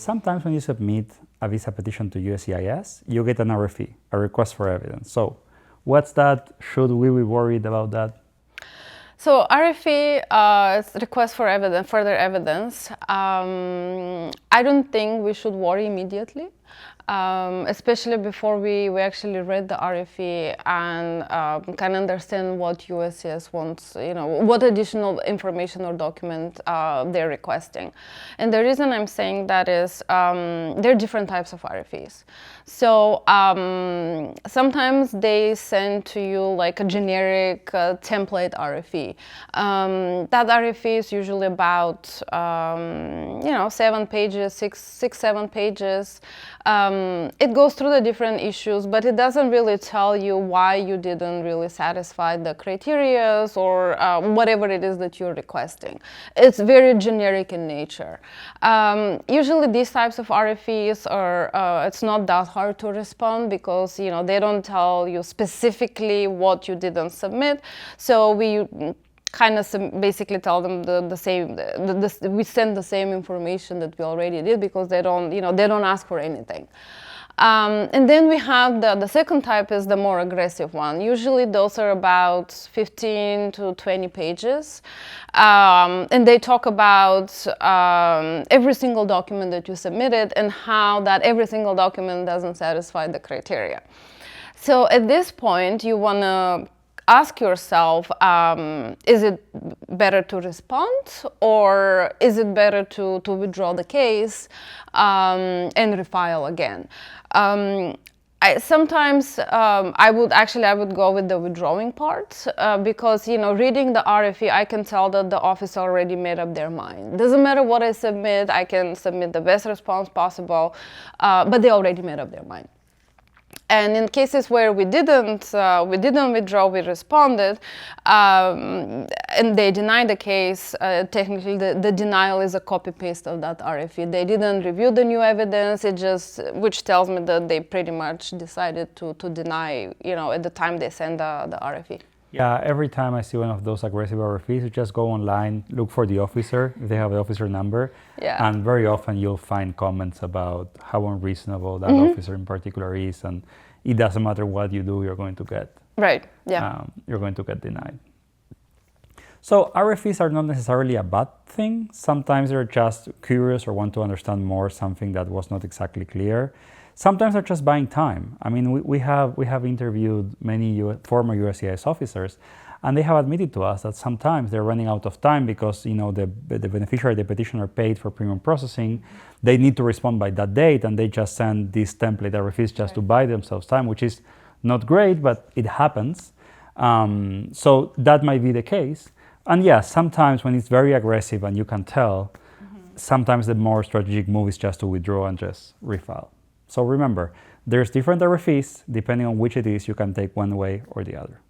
Sometimes when you submit a visa petition to USCIS, you get an RFE, a request for evidence. So what's that? Should we be worried about that? So RFE is request for evidence, further evidence. I don't think we should worry immediately, especially before we actually read the RFE and can understand what USCIS wants, what additional information or document they're requesting. And the reason I'm saying that is there are different types of RFEs. So sometimes they send to you like a generic template RFE. That RFE is usually about 7 pages, 7 pages. It goes through the different issues, but it doesn't really tell you why you didn't really satisfy the criteria or whatever it is that you're requesting. It's very generic in nature. Usually these types of RFEs are, it's not that hard to respond because, they don't tell you specifically what you didn't submit. So we kind of basically tell them the same, we send the same information that we already did because they don't, they don't ask for anything. And then we have the second type is the more aggressive one. Usually those are about 15 to 20 pages. And they talk about every single document that you submitted and how that every single document doesn't satisfy the criteria. So at this point, you want to ask yourself, is it better to respond or is it better to withdraw the case and refile again? Sometimes I would go with the withdrawing part because, reading the RFE, I can tell that the office already made up their mind. Doesn't matter what I submit, I can submit the best response possible, but they already made up their mind. And in cases where we didn't withdraw, we responded, and they denied the case. Technically, the denial is a copy-paste of that RFE. They didn't review the new evidence. Which tells me that they pretty much decided to deny, at the time they send the RFE. Yeah, every time I see one of those aggressive RFEs, you just go online, look for the officer, if they have the officer number, and very often you'll find comments about how unreasonable that officer in particular is, and it doesn't matter what you do, you're going to get you're going to get denied. So RFEs are not necessarily a bad thing. Sometimes they're just curious or want to understand more something that was not exactly clear. Sometimes they're just buying time. I mean, we have interviewed many former USCIS officers, and they have admitted to us that sometimes they're running out of time because the beneficiary, the petitioner, paid for premium processing. They need to respond by that date, and they just send this template RFEs just to buy themselves time, which is not great, but it happens. So that might be the case. And yeah, sometimes when it's very aggressive and you can tell, sometimes the more strategic move is just to withdraw and just refile. So remember, there's different RFEs. Depending on which it is, you can take one way or the other.